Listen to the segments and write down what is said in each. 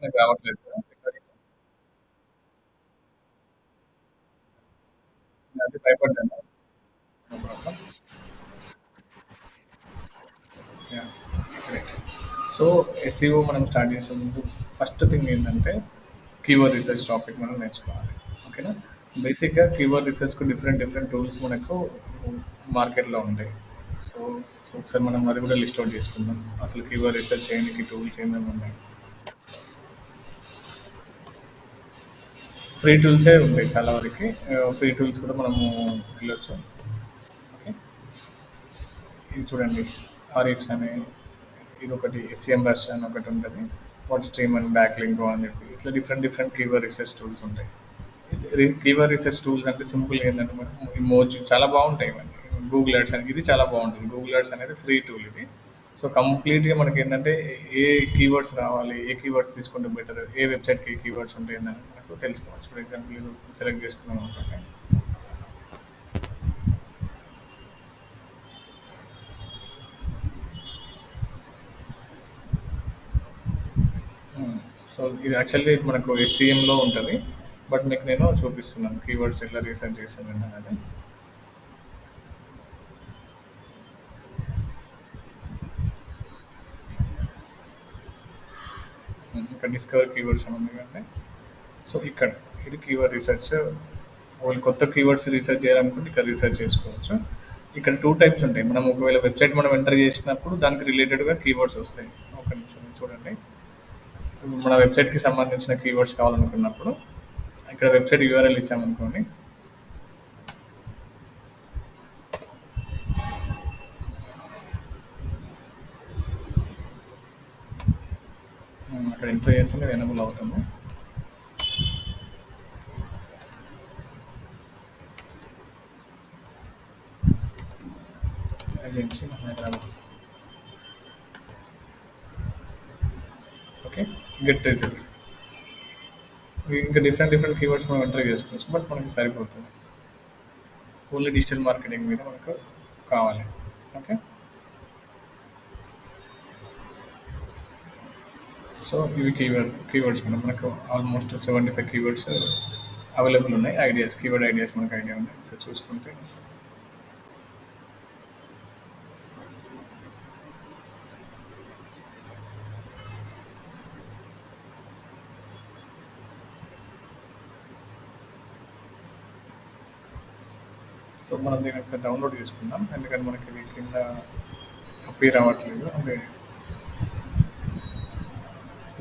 నాకు రావట్లేదు కదా! రికార్డింగ్. అంటే భయపడ్డాను. No problem. Yeah! Great. So, SEO మనం స్టార్ట్ చేసే ముందు ఫస్ట్ థింగ్ ఏంటంటే, కీవర్డ్ రిసర్చ్ టాపిక్ మనం నేర్చుకోవాలి. ఓకేనా? బేసిక్‌గా కీవర్డ్ రిసర్చ్‌కు డిఫరెంట్ డిఫరెంట్ టూల్స్ మనకు మార్కెట్‌లో ఉంటాయి. సో, సో ఒకసారి మనం అది కూడా లిస్ట్ ఔట్ చేసుకుందాం. అసలు కీవర్డ్ రిసర్చ్ చేయడానికి టూల్స్ ఏమేమి ఉన్నాయి. ఫ్రీ టూల్సే ఉంటాయి చాలా వరకి. ఫ్రీ టూల్స్ కూడా మనము వెళ్ళొచ్చు. ఓకే. ఇది చూడండి. ఆరిఫ్స్ అనే ఇదొకటి ఎస్సీఎం రష్ అని ఒకటి ఉంటుంది. What stream and back link అని చెప్పి ఇట్లా different different keyword research tools ఉంటాయి. కీవర్డ్ రీసెర్చ్ టూల్స్ అంటే సింపుల్ ఏంటంటే మనకు ఈ మోజ్ చాలా బాగుంటాయి ఇవన్నీ. గూగుల్ యాడ్స్ అని ఇది చాలా బాగుంటుంది. గూగుల్ యాడ్స్ అనేది ఫ్రీ టూల్ ఇది. సో కంప్లీట్గా మనకి ఏంటంటే ఏ కీవర్డ్స్ రావాలి, ఏ కీవర్డ్స్ తీసుకుంటే బెటర్, ఏ వెబ్సైట్కి ఏ కీవర్డ్స్ ఉంటాయి అని మనకు తెలుసుకోవచ్చు. ఫర్ ఎగ్జాంపుల్ ఇది సెలెక్ట్ చేసుకున్నాం అనుకోండి. సో ఇది యాక్చువల్లీ మనకు ఎస్సీఎంలో ఉంటుంది. బట్ మీకు నేను చూపిస్తున్నాను కీవర్డ్స్ ఎట్లా రీసెర్చ్ చేస్తాను అనేది. ఇక్కడ డిస్కవర్ కీవర్డ్స్ అని ఉంది కానీ సో ఇక్కడ ఇది కీవర్డ్ రీసెర్చ్. వాళ్ళు కొత్త కీవర్డ్స్ రీసెర్చ్ చేయాలనుకుంటే ఇక్కడ రీసెర్చ్ చేసుకోవచ్చు. ఇక్కడ టూ టైప్స్ ఉంటాయి. మనం ఒకవేళ వెబ్సైట్ మనం ఎంటర్ చేసినప్పుడు దానికి రిలేటెడ్గా కీవర్డ్స్ వస్తాయి. ఒక నిమిషం చూడండి. ఇప్పుడు మన వెబ్సైట్కి సంబంధించిన కీవర్డ్స్ కావాలనుకున్నప్పుడు ఇక్కడ వెబ్సైట్ యూఆర్ఎల్ ఇచ్చామనుకోండి. అక్కడ ఎంటర్ చేస్తే ఎనబుల్ అవుతుంది. Agency Hyderabad. Okay. Get results. ఇంకా డిఫరెంట్ డిఫరెంట్ కీవర్డ్స్ మనం ఎంటర్ చేసుకోవచ్చు. బట్ మనకి సరిపోతుంది. ఓన్లీ డిజిటల్ మార్కెటింగ్ మీద మనకు కావాలి. ఓకే. సో ఇవి కీవర్డ్స్ మేడం. మనకు ఆల్మోస్ట్ 75 కీవర్డ్స్ అవైలబుల్ ఉన్నాయి. ఐడియాస్, కీవర్డ్ ఐడియాస్ మనకు ఐడియా ఉన్నాయి. సో చూసుకుంటే సో మనం దీన్ని ఒకసారి డౌన్లోడ్ చేసుకుందాం. ఎందుకంటే మనకి ఇది కింద అప్పీర్ అవ్వట్లేదు. అంటే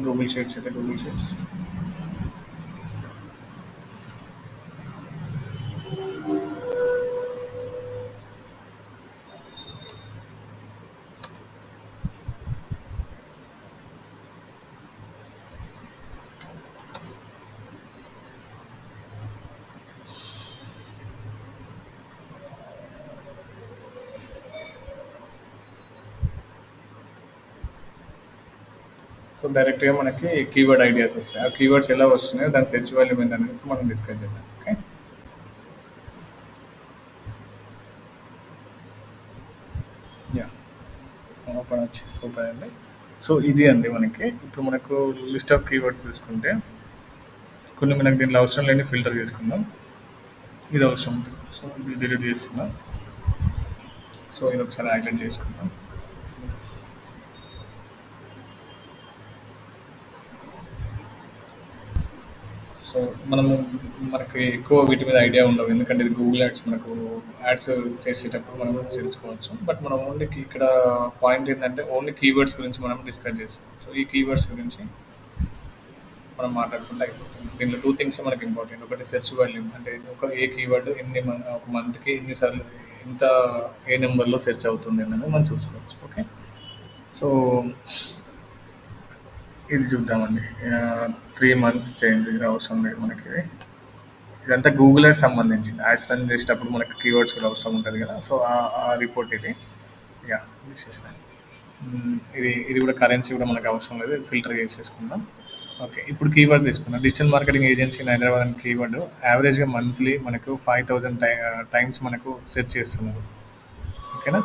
గూగుల్ షీట్స్ అయితే గూగుల్ షీట్స్. సో డైరెక్ట్గా మనకి కీవర్డ్ ఐడియాస్ వస్తాయి. ఆ కీవర్డ్స్ ఎలా వస్తున్నాయో దాని సెర్చ్ వాల్యూమ్ ఏంటనేది మనం డిస్కస్ చేద్దాం. ఓకే. యా. ఓపెన్ అండి. సో ఇది అండి మనకి ఇప్పుడు మనకు లిస్ట్ ఆఫ్ కీవర్డ్స్ తీసుకుంటే కొన్ని మనకి దీనిలో అవసరం లేని ఫిల్టర్ చేసుకుందాం. ఇది అవసరం ఉంటుంది. సో ఇది డిలీట్ చేస్తున్నాం. సో ఇది ఒకసారి హైలైట్ చేసుకుందాం. సో మనము మనకి ఎక్కువ వీటి మీద ఐడియా ఉండవు. ఎందుకంటే ఇది గూగుల్ యాడ్స్ మనకు యాడ్స్ చేసేటప్పుడు మనం తెలుసుకోవచ్చు. బట్ మనం ఓన్లీ ఇక్కడ పాయింట్ ఏంటంటే ఓన్లీ కీవర్డ్స్ గురించి మనం డిస్కస్ చేస్తాం. సో ఈ కీవర్డ్స్ గురించి మనం మాట్లాడుకుంటే అయిపోతుంది. దీనిలో టూ థింగ్స్ మనకి ఇంపార్టెంట్. ఒకటి సెర్చ్ వాల్యూమ్, అంటే ఒక ఏ కీవర్డ్ ఒక మంత్కి ఎన్నిసార్లు ఎంత ఏ నెంబర్లో సెర్చ్ అవుతుంది అనేది మనం చూసుకోవచ్చు. ఓకే. సో ఇది చూద్దామండి. 3 మంత్స్ చేంజ్ ఇది అవసరం లేదు మనకి ఇది. ఇదంతా గూగుల్ యాడ్స్ సంబంధించింది. యాడ్స్ రన్ చేసేటప్పుడు మనకి కీవర్డ్స్ కూడా అవసరం ఉంటుంది కదా. సో ఆ రిపోర్ట్ ఇది. యా, దిస్ ఇస్ ఇది ఇది కూడా కరెన్సీ కూడా మనకు అవసరం లేదు. ఫిల్టర్ చేసేసుకుందాం. ఓకే. ఇప్పుడు కీవర్డ్ తీసుకున్నాం. Digital marketing agency in Hyderabad అనే కీవర్డ్ యావరేజ్గా మంత్లీ మనకు 5000 టైమ్స్ మనకు సెర్చ్ చేస్తున్నారు. ఓకేనా.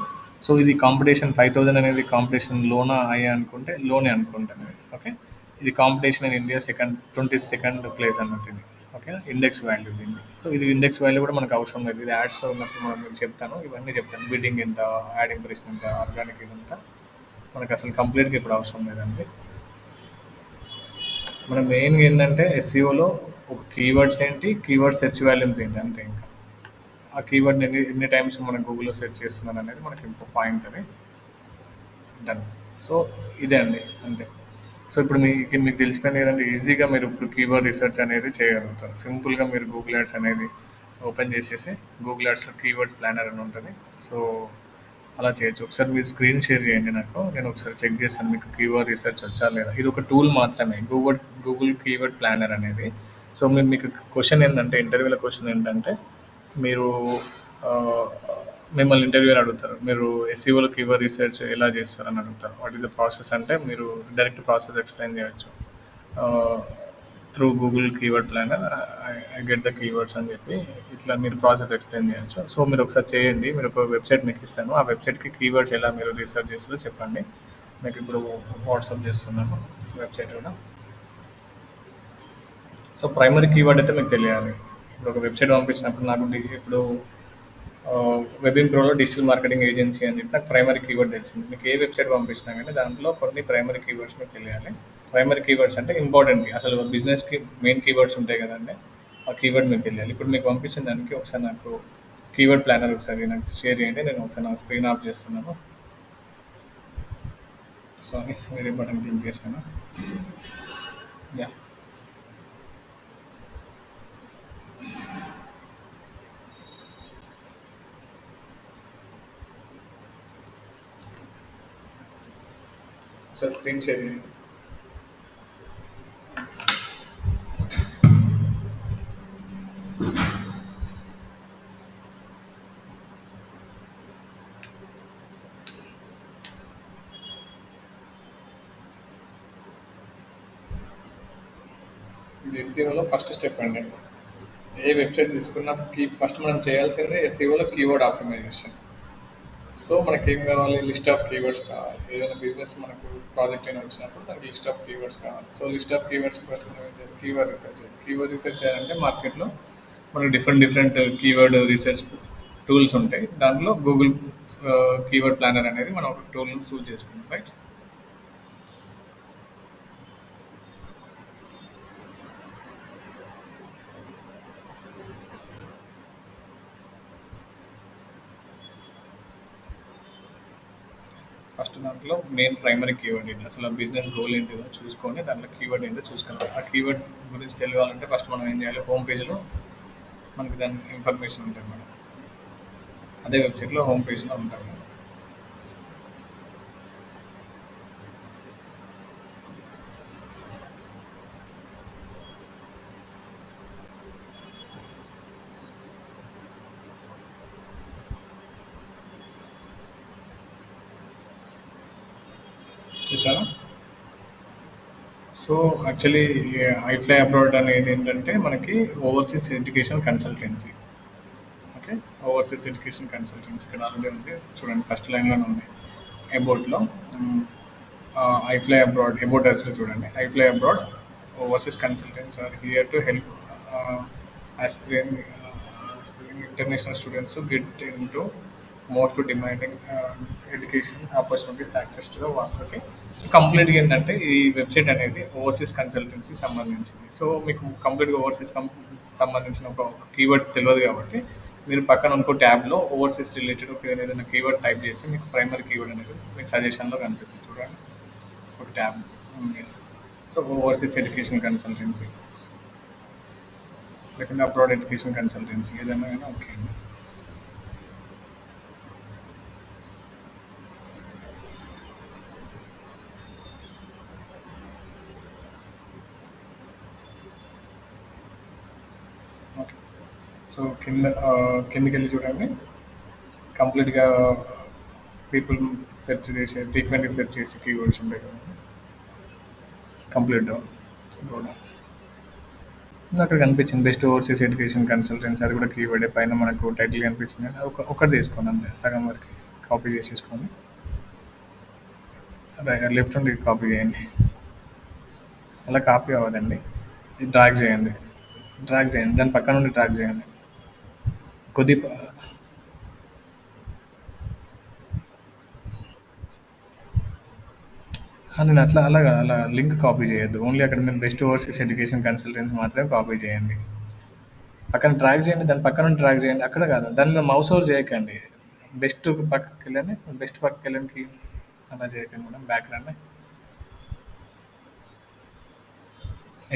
సో ఇది కాంపిటీషన్ 5000 అనేది కాంపిటీషన్ లోనా అయ్యా అనుకుంటే లోనే అనుకుంటాను. ఓకే. ఇది competition in India second 22nd place అన్నట్టు ఇది. ఓకే, ఇండెక్స్ వాల్యూ దీన్ని. సో ఇది ఇండెక్స్ వాల్యూ కూడా మనకు అవసరం లేదు. ఇది యాడ్స్ ఉన్నప్పుడు మనం మీకు చెప్తాను, ఇవన్నీ చెప్తాను. బిడ్డింగ్ ఎంత, యాడ్ ఇంప్రెషన్ ఎంత, ఆర్గానిక్ ఇదంతా మనకు అసలు కంప్లీట్గా ఇప్పుడు అవసరం లేదండి. మనం మెయిన్గా ఏంటంటే ఎస్సీఓలో ఒక కీవర్డ్స్ ఏంటి, కీవర్డ్ సెర్చ్ వాల్యూమ్స్ ఏంటి, అంతే. ఇంకా ఆ కీవర్డ్ ఎన్ని టైమ్స్ మనం గూగుల్లో సెర్చ్ చేస్తున్నాం అనేది మనకి ఇంకో పాయింట్ అది. డన్. సో ఇదే అండి, అంతే. సో ఇప్పుడు మీకు తెలిసిపోయింది కదండి, ఈజీగా మీరు ఇప్పుడు కీవర్డ్ రీసెర్చ్ అనేది చేయగలుగుతారు. సింపుల్గా మీరు గూగుల్ యాడ్స్ అనేది ఓపెన్ చేసేసి గూగుల్ యాడ్స్లో కీవర్డ్స్ ప్లానర్ అని ఉంటుంది. సో అలా చేయొచ్చు. ఒకసారి మీరు స్క్రీన్ షేర్ చేయండి నాకు, నేను ఒకసారి చెక్ చేస్తాను మీకు కీవర్డ్ రీసెర్చ్ వచ్చా లేదా. ఇది ఒక టూల్ మాత్రమే, గూగుల్ కీవర్డ్ ప్లానర్ అనేది. సో మీకు క్వశ్చన్ ఏంటంటే, ఇంటర్వ్యూల క్వశ్చన్ ఏంటంటే, మీరు ఆ, మిమ్మల్ని ఇంటర్వ్యూని అడుగుతారు, మీరు ఎస్ఈఓలో కీవర్డ్ రీసెర్చ్ ఎలా చేస్తారని అడుగుతారు. వాట్ ఈస్ ద ప్రాసెస్ అంటే మీరు డైరెక్ట్ ప్రాసెస్ ఎక్స్ప్లెయిన్ చేయొచ్చు. Through Google keyword planner I get the keywords అని చెప్పి ఇట్లా మీరు ప్రాసెస్ ఎక్స్ప్లెయిన్ చేయొచ్చు. సో మీరు ఒకసారి చేయండి. మీరు ఒక వెబ్సైట్ మీకు ఇస్తాను, ఆ వెబ్సైట్కి కీవర్డ్స్ ఎలా మీరు రీసెర్చ్ చేస్తారో చెప్పండి. మీకు ఇప్పుడు వాట్సాప్ చేస్తున్నాను వెబ్సైట్ కూడా. సో ప్రైమరీ కీవర్డ్ అయితే మీకు తెలియాలి. ఇప్పుడు ఒక వెబ్సైట్ పంపించినప్పుడు నాకు ఇప్పుడు వెబిన్ ప్రోలో డిజిటల్ మార్కెటింగ్ ఏజెన్సీ అని చెప్పి నాకు ప్రైమరీ కీవర్డ్ తెలిసింది. మీకు ఏ వెబ్సైట్ పంపించినా కానీ దాంట్లో కొన్ని ప్రైమరీ కీవర్డ్స్ మీకు తెలియాలి. ప్రైమరీ కీవర్డ్స్ అంటే ఇంపార్టెంట్, అసలు బిజినెస్కి మెయిన్ కీవర్డ్స్ ఉంటాయి కదండి, ఆ కీవర్డ్ మీకు తెలియాలి. ఇప్పుడు మీకు పంపించిన దానికి ఒకసారి నాకు కీవర్డ్ ప్లానర్ ఒకసారి నాకు షేర్ చేయండి. నేను ఒకసారి నా స్క్రీన్ ఆఫ్ చేస్తున్నాను. సారీ, వేరే బటన్ క్లిక్ చేశాను. యా, ఒకసారి స్క్రీన్ షేర్ చేయండి. ఇది ఎస్సీఓలో ఫస్ట్ స్టెప్ అండి. ఏ వెబ్సైట్ తీసుకున్నా ఫస్ట్ మనం చేయాల్సింది ఎస్సీఓలో కీవర్డ్ ఆప్టిమైజేషన్. సో మనకేం కావాలి, లిస్ట్ ఆఫ్ కీవర్డ్స్ కావాలి. ఏదైనా బిజినెస్ మనకు ప్రాజెక్ట్ అయినా వచ్చినప్పుడు మనకి లిస్ట్ ఆఫ్ కీవర్డ్స్ కావాలి. So list of keywords first keyword research. Keyword research చేయాలంటే మార్కెట్లో మనకి డిఫరెంట్ కీవర్డ్ రీసెర్చ్ టూల్స్ ఉంటాయి. దాంట్లో గూగుల్ కీవర్డ్ ప్లానర్ అనేది మనం ఒక టూల్ని చూస్ చేసుకుంటాం, రైట్. ఫస్ట్ దాంట్లో మెయిన్ ప్రైమరీ కీవర్డ్ ఏంటి, అసలు బిజినెస్ గోల్ ఏంటిదో చూసుకొని దాంట్లో కీవర్డ్ ఏంటో చూసుకోవాలి. ఆ కీవర్డ్ గురించి తెలియాలంటే ఫస్ట్ మనం ఏం చేయాలి, హోమ్ పేజ్లో మనకి దాని ఇన్ఫర్మేషన్ ఉంటుంది మేడం. అదే వెబ్సైట్లో హోమ్ పేజ్లో ఉంటుంది. చూసారా. సో యాక్చువల్లీ ఐఫ్లై అబ్రాడ్ అనేది ఏంటంటే మనకి overseas education consultancy. Okay, overseas education consultancy ఇక్కడ ఆల్రెడీ ఉంది చూడండి, ఫస్ట్ లైన్లోనే ఉంది అబౌట్లో. ఐఫ్లై అబ్రాడ్ అబౌట్ అస్లో చూడండి, iFly abroad overseas consultants are here to help aspiring international students to get into most demanding education opportunities access to the work. Okay, so కంప్లీట్గా ఏంటంటే ఈ వెబ్సైట్ అనేది ఓవర్సీస్ కన్సల్టెన్సీ సంబంధించింది. సో మీకు కంప్లీట్గా ఓవర్సీస్ సంబంధించిన ఒక కీవర్డ్ తెలియదు కాబట్టి మీరు పక్కన ఇంకో ట్యాబ్లో ఓవర్సీస్ రిలేటెడ్ ఒక ఏదైనా కీవర్డ్ టైప్ చేసి మీకు ప్రైమరీ కీవర్డ్ అనేది మీకు సజెషన్లో కనిపిస్తుంది చూడండి, ఒక tab. Yes, so overseas education consultancy లేకుంటే అబ్రాడ్ ఎడ్యుకేషన్ కన్సల్టెన్సీ ఏదైనా కానీ ఓకే అండి. ఓకే, సో కిందకి వెళ్ళి చూడండి, కంప్లీట్గా పీపుల్ సెర్చ్ చేసే ఫ్రీక్వెంట్గా సెర్చ్ చేసే కీవర్డ్స్ ఉంటాయి కదా, కంప్లీట్ డౌన్. అక్కడ కనిపించింది బెస్ట్ ఓవర్సీస్ ఎడ్యుకేషన్ కన్సల్టెన్సీ, అది కూడా కీవర్డ్ పైన మనకు టైటిల్ కనిపించింది. ఒకటి తీసుకోండి అంతే, సగం వరకు కాపీ చేసేసుకోండి. లెఫ్ట్ నుండి కాపీ చేయండి. అలా కాపీ అవ్వదండి. ఇది డ్రాగ్ చేయండి. డ్రాగ్ చేయండి. దాని పక్క నుండి డ్రాగ్ చేయండి. కొద్ది నేను అట్లా అలాగా అలా లింక్ కాపీ చేయొద్దు. ఓన్లీ అక్కడ మీరు బెస్ట్ ఓవర్సీస్ ఎడ్యుకేషన్ కన్సల్టెన్సీ మాత్రమే కాపీ చేయండి. పక్కన డ్రాగ్ చేయండి. దాని పక్కన నుండి డ్రాగ్ చేయండి. అక్కడ కాదు. దాని మీద మౌస్ ఓవర్ చేయకండి. బెస్ట్ పక్కకి వెళ్ళండి. బెస్ట్ పక్కకి వెళ్ళడానికి అలా చేయకండి మేడం. బ్యాక్ రండి.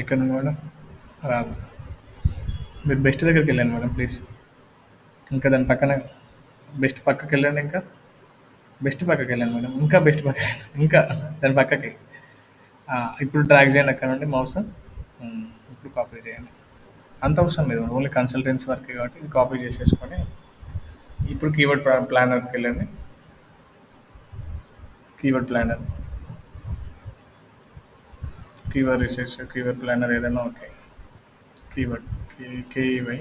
ఎక్కడ నుండి మేడం? రాదు. మీరు బెస్ట్ దగ్గరికి వెళ్ళండి మేడం ప్లీజ్. ఇంకా దాని పక్కన బెస్ట్ పక్కకి వెళ్ళండి. ఇంకా బెస్ట్ పక్కకి వెళ్ళండి మేడం. ఇంకా బెస్ట్ పక్క ఇంకా దాని పక్కకి. ఆ, ఇప్పుడు డ్రాగ్ చేయండి అక్కడ నుండి మౌస్. ఇప్పుడు కాపీ చేయండి. అంత అవసరం లేదు. ఓన్లీ కన్సల్టెన్సీ వరకే కాబట్టి ఇది కాపీ చేసేసుకొని ఇప్పుడు కీవర్డ్ ప్లానర్కి వెళ్ళండి. Keyword planner, keyword research, keyword planner ఏదైనా okay. Keyword K E Y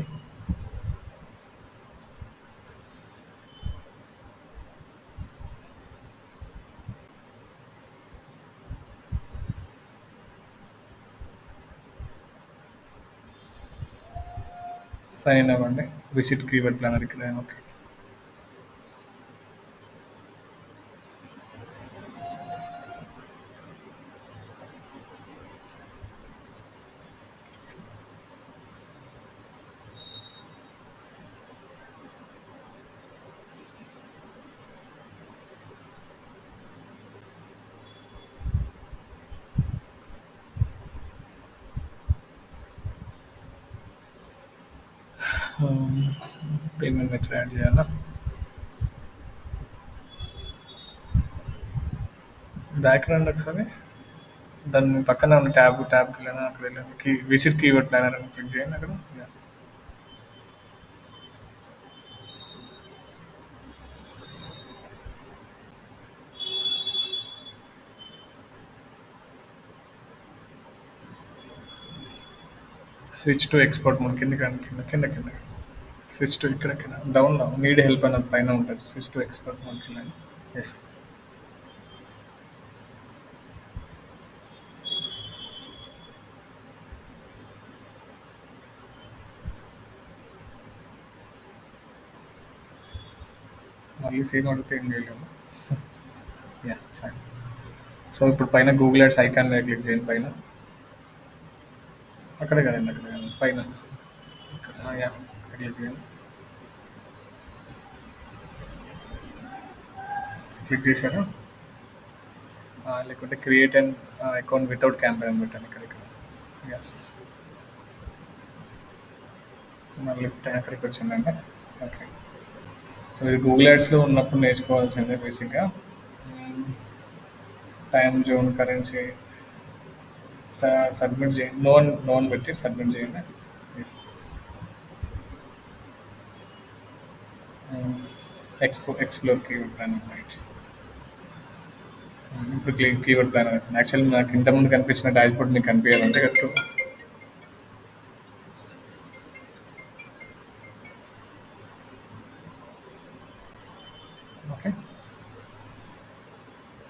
sign in అవ్వండి. విజిట్ కీవర్డ్ ప్లానర్ ఇక్కడ ఓకే. పేమెంట్ మెథడ్ యాడ్ చేయాలా? బ్యాక్ రండి ఒకసారి. దాని పక్కన ఉన్న ట్యాబ్కి వెళ్ళాను. అక్కడ వెళ్ళండి. విజిట్ కీవర్డ్ ప్లానర్ అని క్లిక్ చేయండి అక్కడ. స్విచ్ టు ఎక్స్పోర్ట్ మోడ్ కింద కింద కింద కింద స్విచ్ టు ఇక్కడ కింద డౌన్లో నీడ్ హెల్ప్ అన్నది పైన ఉంటుంది. స్విచ్ టు ఎక్స్పోర్ట్ మోడ్ కింద. ఎస్. మళ్ళీ సేమ్ అడిగితే ఏం చేయలేము. Yeah fine. సో ఇప్పుడు పైన గూగుల్ యాడ్స్ ఐకాన్ మీద క్లిక్ చేయండి పైన. అక్కడే కదండి, అక్కడ కదండి పైన. ఇక్కడ, యా క్లిక్ చేయండి. క్లిక్ చేశాను. లేకుంటే create and account without campaign పెట్టాను ఇక్కడ ఇక్కడ. ఎస్. మళ్ళీ అక్కడికి వచ్చిందండి. ఓకే. సో ఇది గూగుల్ యాడ్స్లో ఉన్నప్పుడు నేర్చుకోవాల్సిందే బేసిక్గా. టైమ్ జోన్ కరెన్సీ సబ్మిట్ చేయండి. నోన్ నోన్ పెట్టి సబ్మిట్ చేయండి. Yes. Explore keyword plan right. ఇప్పుడు కీవర్డ్ ప్లాన్ వచ్చింది. యాక్చువల్లీ నాకు ఇంతకుముందు కనిపించిన డాష్ బోర్డ్ మీకు కనిపించాలంటే కరెక్ట్. ఓకే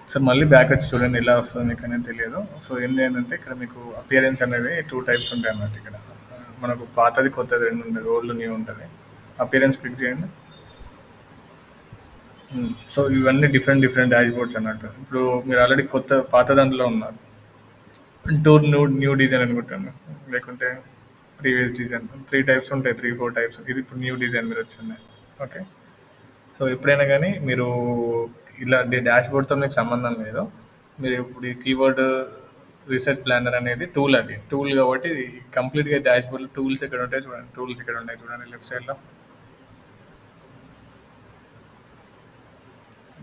సార్, మళ్ళీ బ్యాక్ వచ్చి చూడండి ఎలా వస్తుందో మీకు అనేది తెలియదు. సో ఏంటి ఏంటంటే ఇక్కడ మీకు అపియరెన్స్ అనేది టూ టైప్స్ ఉంటాయి అన్నట్టు. ఇక్కడ మనకు పాతది కొత్తది రెండు ఉంటుంది. ఓల్డ్ న్యూ ఉంటుంది. అపియరెన్స్ క్లిక్ చేయండి. సో ఇవన్నీ డిఫరెంట్ డిఫరెంట్ డాష్ బోర్డ్స్ అన్నట్టు. ఇప్పుడు మీరు ఆల్రెడీ పాత దాంట్లో ఉన్నారు. న్యూ న్యూ డిజైన్ అనుకుంటాను, లేకుంటే ప్రీవియస్ డిజైన్. త్రీ టైప్స్ ఉంటాయి, త్రీ ఫోర్ టైప్స్. ఇది ఇప్పుడు న్యూ డిజైన్ మీరు వచ్చింది. ఓకే. సో ఎప్పుడైనా కానీ మీరు ఇలా డాష్ బోర్డ్తో మీకు సంబంధం లేదు. మీరు ఇప్పుడు ఈ కీవర్డ్ రీసెర్చ్ ప్లానర్ అనేది టూల్. అది టూల్ కాబట్టి కంప్లీట్గా డాష్ బోర్డ్ టూల్స్ ఇక్కడ ఉంటాయి చూడండి. టూల్స్ ఇక్కడ ఉన్నాయి చూడండి లెఫ్ట్ సైడ్లో.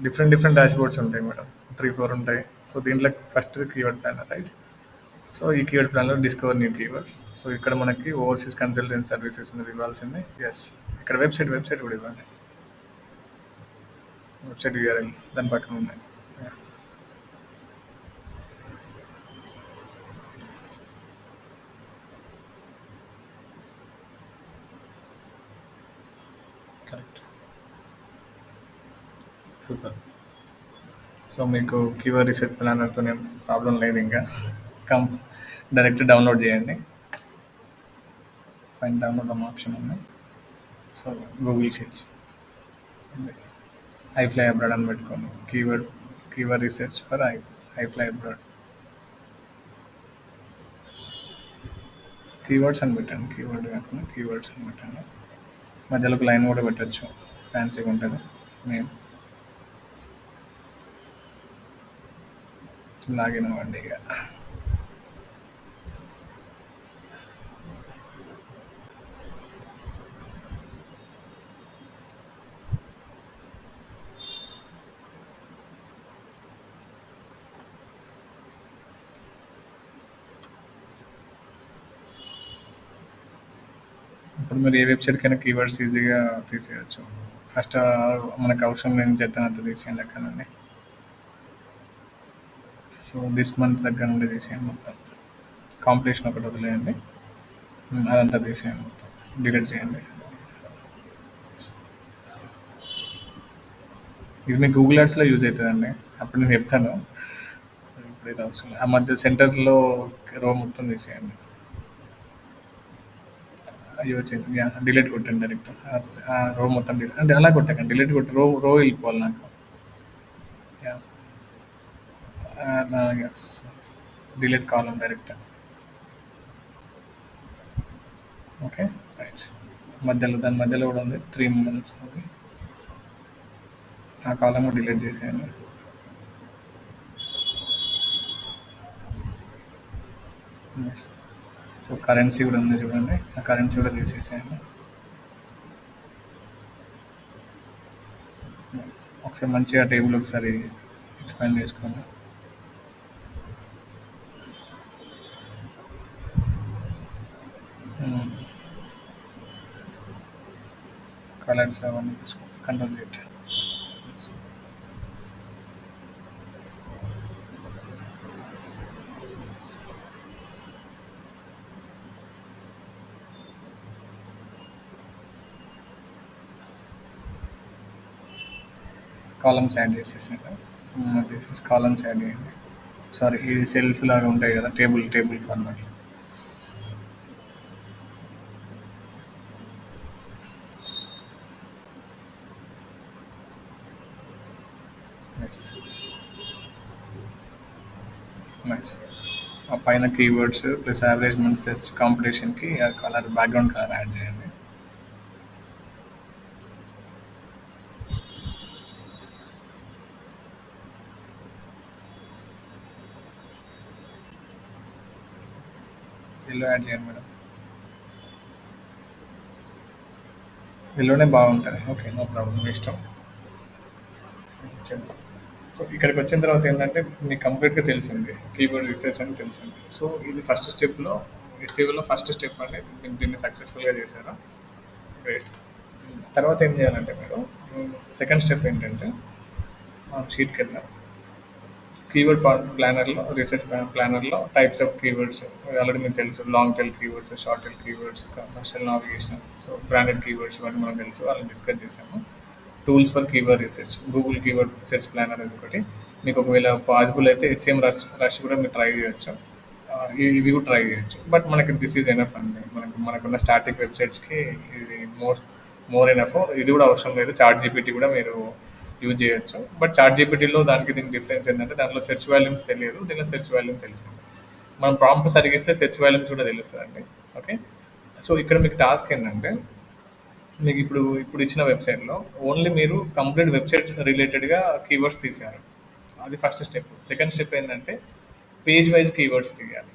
డిఫరెంట్ డిఫరెంట్ డాష్ బోర్డ్స్ ఉంటాయి మేడం. త్రీ ఫోర్ ఉంటాయి. సో దీంట్లో first keyword planner right. So ఈ కీవర్డ్ ప్లాన్లో డిస్కవర్ న్యూ కీవర్డ్స్. సో ఇక్కడ మనకి ఓవర్సీస్ కన్సల్టెన్సీ సర్వీసెస్ మీరు ఇవ్వాల్సింది. ఎస్. ఇక్కడ వెబ్సైట్ కూడా ఇవ్వండి. వెబ్సైట్ యూఆర్ఎల్ దాని పక్కన ఉన్నాయి. కరెక్ట్. సూపర్. సో మీకు కీవర్డ్ రీసెర్చ్ ప్లానర్తో ప్రాబ్లం లేదు ఇంకా. కం డైరెక్ట్ డౌన్లోడ్ చేయండి. పైన డౌన్లోడ్ అన్న ఆప్షన్ ఉంది. So Google sheets I fly abroad అని పెట్టుకోండి. Keyword research for I fly abroad. Keywords అని పెట్టండి. కీవర్డ్ కాకుండా కీవర్డ్స్ అని పెట్టండి. మధ్యలో ఒక లైన్ కూడా పెట్టచ్చు, ఫ్యాన్సీగా ఉంటుంది. మేము లాగిన్ అవ్వండి ఇక. ఇప్పుడు మీరు ఏ వెబ్సైట్కైనా కీవర్డ్స్ ఈజీగా తీసేయచ్చు. ఫస్ట్ మనకు అవసరం లేని చెత్తనంత తీసేయండి అక్కడ నుండి. సో దిస్ మంత్ దగ్గర నుండి తీసేయండి మొత్తం. కాంపిటీషన్ ఒకటి వదిలేయండి. అదంతా తీసేయండి మొత్తం, డిలీట్ చేయండి. ఇది మీకు గూగుల్ యాడ్స్లో యూజ్ అవుతుందండి. అప్పుడు నేను చెప్తాను. ఇప్పుడైతే అవసరం లేదు. ఆ మధ్య సెంటర్లో రో మొత్తం తీసేయండి. అయ్యో వచ్చింది. డిలీట్ కొట్టండి డైరెక్ట్. ఆ రో మొత్తం డిలీట్ అంటే అలా కొట్టకండి, డిలీట్ కొట్టి రో వెళ్ళిపోవాలి నాకు. యా, డిలీట్ కాలం డైరెక్ట్. Okay, right. దాని మధ్యలో కూడా ఉంది 3 months అది. ఆ కాలం డిలీట్ చేసేయండి. Yes. సో కరెన్సీ కూడా ఉంది చూడండి, ఆ కరెన్సీ కూడా తీసేసేయండి. Yes. ఒకసారి మంచిగా టేబుల్ ఒకసారి ఎక్స్పాండ్ చేసుకోండి. కలర్స్ అవన్నీ తీసుకోండి, కంట్రోల్ చేయండి. కాలమ్స్ యాడ్ చేసేసాను. తీసేసి కాలమ్స్ యాడ్ చేయండి. సారీ, ఇది సెల్స్ లాగా ఉంటాయి కదా, టేబుల్ ఫార్మాట్. Nice, nice. ఆ పైన keywords plus average month search కాంపిటీషన్కి ఆ కలర్, బ్యాక్గ్రౌండ్ కలర్ యాడ్ చేయండి. ఎల్లో యాడ్ చేయండి మేడం. ఎల్లోనే బాగుంటుంది. ఓకే, నో ప్రాబ్లం, మీ ఇష్టం. చెప్పండి. సో ఇక్కడికి వచ్చిన తర్వాత ఏంటంటే మీకు కంప్లీట్గా తెలిసింది, కీబోర్డ్ రీసెర్చ్ అని తెలిసింది. సో ఇది ఫస్ట్ స్టెప్లో, ఎస్సీఓలో ఫస్ట్ స్టెప్ అండి. మీరు దీన్ని సక్సెస్ఫుల్గా చేశారా, గ్రేట్. తర్వాత ఏం చేయాలంటే మీరు, సెకండ్ స్టెప్ ఏంటంటే షీట్కి వెళ్ళాం. కీవర్డ్ ప్లానర్లో, రీసెర్చ్ ప్లానర్లో టైప్స్ ఆఫ్ కీవర్డ్స్ ఆల్రెడీ మీకు తెలుసు. Long tail keywords, short tail keywords, commercial navigation, so branded keywords ఇవన్నీ మనం తెలుసు, వాళ్ళని డిస్కస్ చేసాము. Tools for keyword research, Google keyword research planner అనేది ఒకటి. మీకు ఒకవేళ పాసిబుల్ అయితే ఎస్ఎం రష్ కూడా మీరు ట్రై చేయొచ్చు. ఇవి కూడా ట్రై చేయొచ్చు. బట్ మనకి దిస్ ఈజ్ ఎనఫ్ అండి. మనకున్న స్టాటిక్ వెబ్సైట్స్కి ఇది మోర్ ఎనఫ్. ఇది కూడా అవసరం లేదు. చాట్ జీపీటీ కూడా మీరు యూజ్ చేయొచ్చు. బట్ చాట్ జీపీటీలో దానికి దీనికి డిఫరెన్స్ ఏంటంటే దాంట్లో సెర్చ్ వాల్యూమ్స్ తెలియదు, దీనిలో సెర్చ్ వాల్యూమ్ తెలిసింది. మనం ప్రాంప్ట్ సరిగిస్తే సెర్చ్ వాల్యూమ్స్ కూడా తెలుస్తుందండి. ఓకే. సో ఇక్కడ మీకు టాస్క్ ఏంటంటే, మీకు ఇప్పుడు ఇచ్చిన వెబ్సైట్లో ఓన్లీ మీరు కంప్లీట్ వెబ్సైట్ రిలేటెడ్గా కీవర్డ్స్ తీశారు. అది ఫస్ట్ స్టెప్. సెకండ్ స్టెప్ ఏంటంటే పేజ్ వైజ్ కీవర్డ్స్ తీయాలి.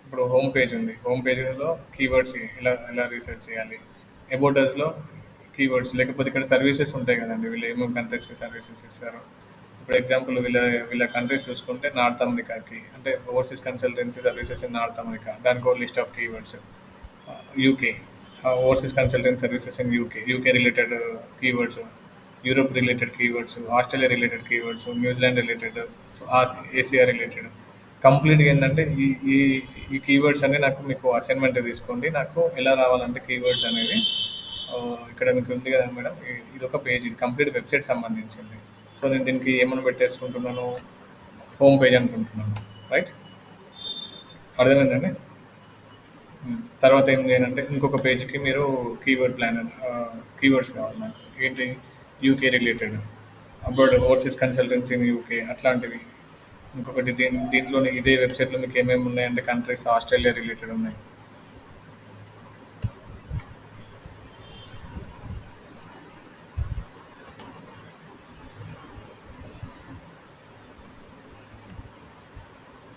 ఇప్పుడు హోమ్ పేజ్ ఉంది, హోమ్ పేజ్లో కీవర్డ్స్ ఎలా ఎలా రీసెర్చ్ చేయాలి. అబౌటస్లో కీవర్డ్స్, లేకపోతే ఇక్కడ సర్వీసెస్ ఉంటాయి కదండి, వీళ్ళు ఏమేమి కంట్రీస్కి సర్వీసెస్ ఇస్తారు. ఇప్పుడు ఎగ్జాంపుల్ వీళ్ళ కంట్రీస్ చూసుకుంటే నార్త్ అమెరికాకి, అంటే overseas consultancy services in north America, దానికి ఒక list of keywords. UK, overseas consultancy services in UK related keywords, Europe related keywords, Australia related keywords, New Zealand related, so Asia related. కంప్లీట్గా ఏంటంటే ఈ ఈ ఈ కీవర్డ్స్ అన్ని నాకు మీకు అసైన్మెంట్ తీసుకోండి. నాకు ఎలా రావాలంటే కీవర్డ్స్ అనేది, ఇక్కడ మీకు ఉంది కదా మేడం, ఇది ఒక పేజ్, ఇది కంప్లీట్ వెబ్సైట్ సంబంధించింది. సో నేను దీనికి ఏమని పెట్టేసుకుంటున్నాను, హోమ్ పేజ్ అనుకుంటున్నాను, రైట్. అర్థమైందండి? తర్వాత ఏం చేయాలంటే ఇంకొక పేజ్‌కి మీరు కీవర్డ్ ప్లానర్ కీవర్డ్స్ కావాలి నాకు. ఏంటి UK related, abroad overseas consultancy in UK అట్లాంటివి. ఇంకొకటి దీంట్లోనే ఇదే వెబ్‌సైట్‌లో మీకు ఏమేమి ఉన్నాయంటే కంట్రీస్ ఆస్ట్రేలియా రిలేటెడ్ ఉన్నాయి.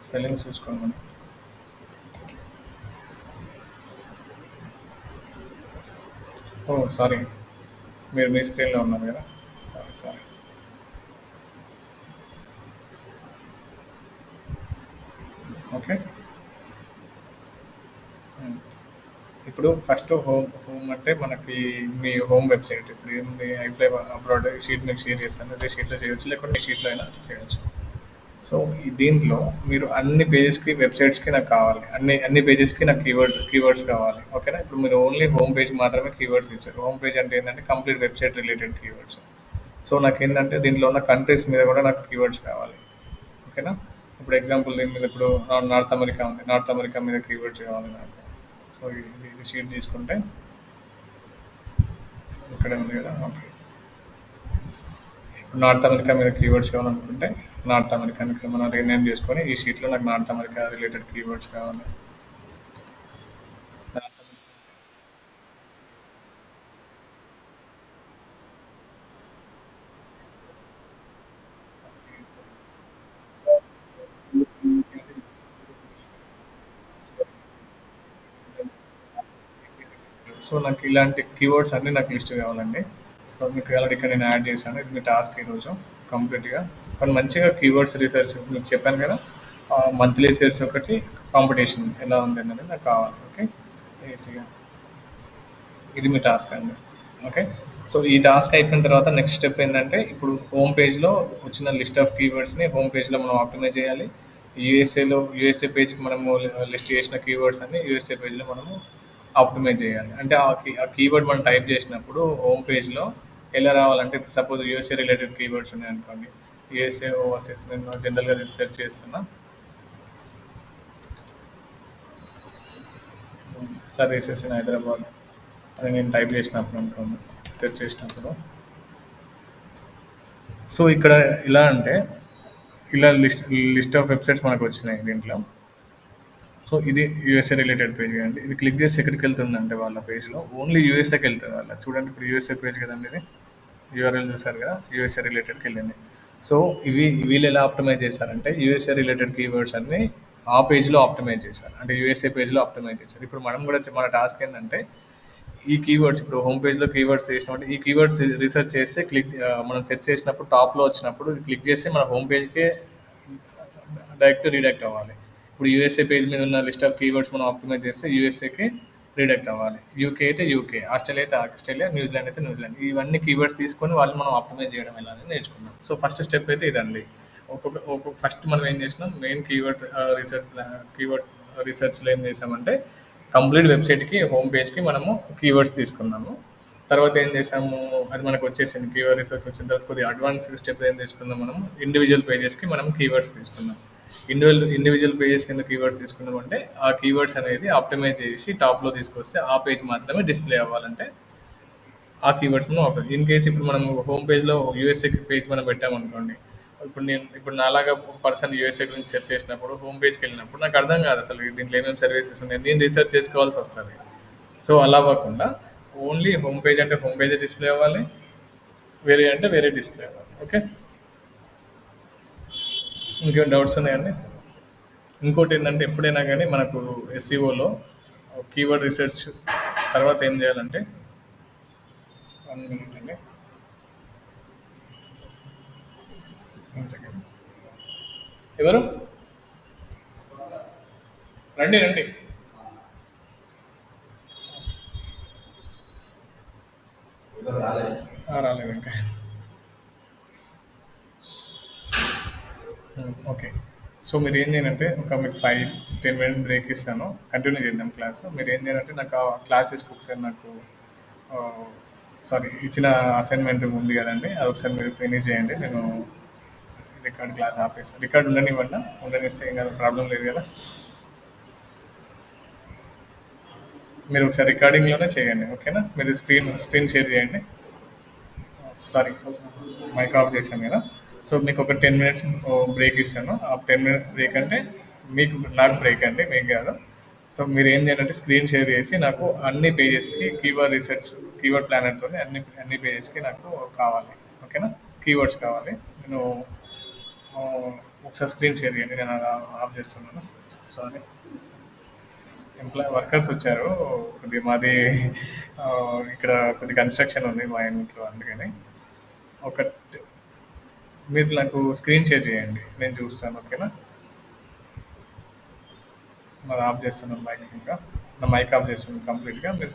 స్పెల్లింగ్స్ చూసుకోండి మనం. ఓహ్! సారీ. మీరు మీ స్క్రీన్‌లో ఉన్నారు కదా! Sorry, sorry. ఓకే. హ్మ్. ఇప్పుడు ఫస్ట్ హోమ్ అంటే మనకి మీ హోమ్ వెబ్‌సైట్. ఇప్పుడు ఏముంది ఐఫ్లై అబ్రాడ్ షీట్ మీకు షేర్ చేస్తాను. అదే షీట్‌లో చేయొచ్చు. లేకుంటే మీ షీట్‌లో అయినా చేయొచ్చు. సో, ఈ దీంట్లో మీరు అన్ని పేజెస్‌కి, వెబ్‌సైట్స్‌కి నాకు కావాలి. అన్ని పేజెస్‌కి నాకు కీవర్డ్స్ కావాలి. ఓకేనా? ఇప్పుడు మీరు ఓన్లీ హోమ్ పేజ్‌కి మాత్రమే కీవర్డ్స్ ఇచ్చారు. హోమ్ పేజ్ అంటే ఏంటంటే complete website related keywords. So, నాకేంటంటే దీంట్లో ఉన్న కంట్రీస్ మీద కూడా నాకు కీవర్డ్స్ కావాలి. ఓకేనా? ఇప్పుడు ఎగ్జాంపుల్ దీని మీద ఇప్పుడు నార్త్ అమెరికా ఉంది. నార్త్ అమెరికా మీద కీవర్డ్స్ కావాలి నాకు. సో, ఇది షీట్ తీసుకుంటే ఇక్కడ ఉంది కదా! ఓకే. ఇప్పుడు నార్త్ అమెరికా మీద కీవర్డ్స్ కావాలనుకుంటే నార్త్ అమెరికాని ఇక్కడ మనం రీనేమ్ చేసుకొని ఈ షీట్లో నాకు నార్త్ అమెరికా రిలేటెడ్ కీవర్డ్స్ కావాలి. నార్త్ అమెరికా సో నాకు ఇలాంటి కీవర్డ్స్ అన్నీ నాకు లిస్ట్ కావాలండి. సో మీకు ఆల్రెడీ ఇక్కడ నేను యాడ్ చేశాను. ఇది మీ టాస్క్ ఈరోజు కంప్లీట్గా. కానీ మంచిగా కీవర్డ్స్ రీసెర్చ్ మీకు చెప్పాను కదా, మంత్లీ రీసెర్చ్ ఒకటి, కాంపిటీషన్ ఎలా ఉంది అనేది నాకు కావాలి. ఓకే, ఈజీగా ఇది మీ టాస్క్ అండి. ఓకే. సో ఈ టాస్క్ అయిపోయిన తర్వాత నెక్స్ట్ స్టెప్ ఏంటంటే ఇప్పుడు హోమ్ పేజ్లో వచ్చిన లిస్ట్ ఆఫ్ కీవర్డ్స్ని హోమ్ పేజ్లో మనం ఆప్టిమైజ్ చేయాలి. యూఎస్ఏ పేజ్కి మనము లిస్ట్ చేసిన కీవర్డ్స్ అన్ని యూఎస్ఏ పేజ్లో మనము ఆప్టిమైజ్ చేయాలి. అంటే ఆ కీవర్డ్ మనం టైప్ చేసినప్పుడు హోమ్ పేజ్లో ఎలా రావాలంటే సపోజ్ యూఎస్ఏ రిలేటెడ్ కీవర్డ్స్ ఉన్నాయి అనుకోండి. యూఎస్ఏ ఓవర్సీస్ నేను జనరల్గా రీసెర్చ్ చేస్తున్నా. సర్వీసెస్ ఇన్ హైదరాబాద్ అని నేను టైప్ చేసినప్పుడు అనుకోండి, సెర్చ్ చేసినప్పుడు. సో ఇక్కడ ఇలా అంటే ఇలా లిస్ట్ ఆఫ్ వెబ్సైట్స్ మనకు వచ్చినాయి దీంట్లో. సో ఇది యూఎస్ఏ రిలేటెడ్ పేజ్ అండి. ఇది క్లిక్ చేసి ఎక్కడికి వెళ్తుందంటే వాళ్ళ పేజ్లో ఓన్లీ యూఎస్ఏకి వెళ్తుంది. వాళ్ళ చూడండి ఇప్పుడు యూఎస్ఏ పేజ్ కదండి ఇది. యూఆర్ఎల్ చూసారు కదా, యూఎస్ఏ రిలేటెడ్కి వెళ్ళింది. సో వీళ్ళు ఎలా ఆప్టిమైజ్ చేశారంటే యూఎస్ఏ రిలేటెడ్ కీవర్డ్స్ అన్ని ఆ పేజ్లో ఆప్టిమైజ్ చేశారు, అంటే యూఎస్ఏ పేజ్లో ఆప్టిమైజ్ చేశారు. ఇప్పుడు మనం కూడా మన టాస్క్ ఏంటంటే ఈ కీవర్డ్స్ ఇప్పుడు హోమ్ పేజ్లో కీవర్డ్స్ చేసినప్పుడు ఈ కీవర్డ్స్ రీసెర్చ్ చేస్తే మనం సెర్చ్ చేసినప్పుడు టాప్లో వచ్చినప్పుడు క్లిక్ చేస్తే మన హోమ్ పేజ్కే డైరెక్ట్ రీడైరెక్ట్ అవ్వాలి. ఇప్పుడు యూఎస్ఏ పేజ్ మీద ఉన్న లిస్ట్ ఆఫ్ కీవర్డ్స్ మనం ఆప్టిమైజ్ చేస్తే యూఎస్ఏకి రీడైరెక్ట్ అవ్వాలి. యూకే అయితే యూకే, ఆస్ట్రేలియా అయితే ఆస్ట్రేలియా, న్యూజిలాండ్ అయితే న్యూజిలాండ్. ఇవన్నీ కీవర్డ్స్ తీసుకొని వాళ్ళు మనం ఆప్టిమైజ్ చేయడం ఎలా అని నేర్చుకున్నాం. సో ఫస్ట్ స్టెప్ అయితే ఇదండి. ఒక్కొక్క ఫస్ట్ మనం ఏం చేసినాం, మెయిన్ కీవర్డ్ రీసెర్చ్లో ఏం చేసామంటే కంప్లీట్ వెబ్సైట్కి హోమ్ పేజ్కి మనము కీవర్డ్స్ తీసుకున్నాము. తర్వాత ఏం చేసాము, అది మనకు వచ్చేసింది కీవర్డ్ రీసెర్చ్ వచ్చిన తర్వాత కొద్దిగా అడ్వాన్స్ స్టెప్ ఏం తీసుకున్నాం, మనం ఇండివిజువల్ పేజెస్కి మనం కీవర్డ్స్ తీసుకున్నాం. ఇండివిజువల్ పేజెస్ కింద కీవర్డ్స్ తీసుకున్నాం అంటే ఆ కీవర్డ్స్ అనేది ఆప్టిమైజ్ చేసి టాప్లో తీసుకొస్తే ఆ పేజ్ మాత్రమే డిస్ప్లే అవ్వాలంటే ఆ కీవర్డ్స్ మనం ఆప్టిమైజ్. ఇన్ కేసు ఇప్పుడు మనం హోమ్ పేజ్లో యూఎస్ఏ పేజ్ మనం పెట్టామనుకోండి, ఇప్పుడు నాలాగా ఒక పర్సన్ యూఎస్ఏ గురించి సెర్చ్ చేసినప్పుడు హోమ్ పేజ్కి వెళ్ళినప్పుడు నాకు అర్థం కాదు అసలు దీంట్లో ఏమేమి సర్వీసెస్ ఉన్నాయి, నేను రీసెర్చ్ చేసుకోవాల్సి వస్తుంది. సో అలా అవ్వకుండా ఓన్లీ హోమ్ పేజ్ అంటే హోమ్ పేజే డిస్ప్లే అవ్వాలి, వేరే అంటే వేరే డిస్ప్లే అవ్వాలి. ఓకే, ఇంకేమైనా డౌట్స్ ఉన్నాయండి? ఇంకోటి ఏంటంటే ఎప్పుడైనా కానీ మనకు ఎస్సీఓలో కీవర్డ్ రీసెర్చ్ తర్వాత ఏం చేయాలంటే 1 minute అండి, 1 second. ఎవరు రండి రండి. రాలేదు ఇంకా. ఓకే. సో మీరు ఏం చేయాలంటే ఒక మీకు 5-10 minutes బ్రేక్ ఇస్తాను, కంటిన్యూ చేద్దాం క్లాస్. మీరు ఏం చేయాలంటే నాకు ఆ క్లాసెస్కి ఒకసారి నాకు సారీ ఇచ్చిన అసైన్మెంట్ ఉంది కదండి, అది ఒకసారి మీరు ఫినిష్ చేయండి. నేను రికార్డ్ క్లాస్ ఆపేస్తాను. రికార్డ్ ఉండనివ్వండి, ఉండనిస్తే ఏం కదా, ప్రాబ్లం లేదు కదా. మీరు ఒకసారి రికార్డింగ్లోనే చేయండి, ఓకేనా? మీరు స్క్రీన్ షేర్ చేయండి. సారీ, మైక్ ఆఫ్ చేశాను కదా. సో మీకు ఒక 10 మినిట్స్ బ్రేక్ ఇస్తాను. ఆ 10 మినిట్స్ బ్రేక్ అంటే మీకు నాకు బ్రేక్ అండి, మీకు కాదు. సో మీరు ఏం చేయాలంటే స్క్రీన్ షేర్ చేసి నాకు అన్ని పేజెస్కి కీవర్డ్ రీసెర్చ్, కీవర్డ్ ప్లానర్తో అన్ని పేజెస్కి నాకు కావాలి, ఓకేనా? కీవర్డ్స్ కావాలి. నేను ఆ, ఒకసారి స్క్రీన్ షేర్ చేయండి, నేను అలా ఆఫ్ చేస్తున్నాను. సారీ, వర్కర్స్ వచ్చారు. కొద్దిగా మాది ఆ, ఇక్కడ కొద్ది కన్స్ట్రక్షన్ ఉంది మా ఇంట్లో, అందుకని ఒక మీరు నాకు స్క్రీన్ షేర్ చేయండి, నేను చూస్తాను, ఓకేనా? మరి ఆఫ్ చేస్తున్నాను మైక్ ఇంకా. నా మైక్ ఆఫ్ చేస్తున్నాను కంప్లీట్గా. మీరు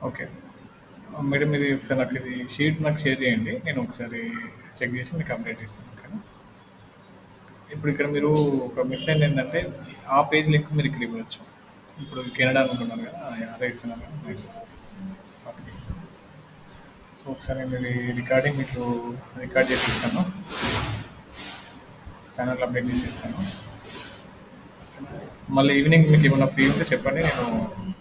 ఓకే. మేడం ఇది ఒకసారి నాకు ఇది షీట్ నాకు షేర్ చేయండి. నేను ఒకసారి చెక్ చేసి మీకు అప్డేట్ ఇస్తాను. ఓకేనా? ఇప్పుడు ఇక్కడ మీరు ఒక మిస్ అయింది ఏంటంటే, ఆ పేజ్ లింక్ మీరు ఇక్కడ ఇవ్వచ్చు. ఇప్పుడు కెనడా అనుకుంటున్నారు కదా! అదే ఇస్తున్నాను కదా! నైస్. ఓకే. సో ఒకసారి నేను ఇది రికార్డింగ్ మీకు రికార్డ్ చేసి ఇస్తాను. ఛానల్ అప్డేట్ చేసి ఇస్తాను. మళ్ళీ ఈవినింగ్ మీకు ఏమైనా ఫ్రీ ఉంటే చెప్పండి. నేను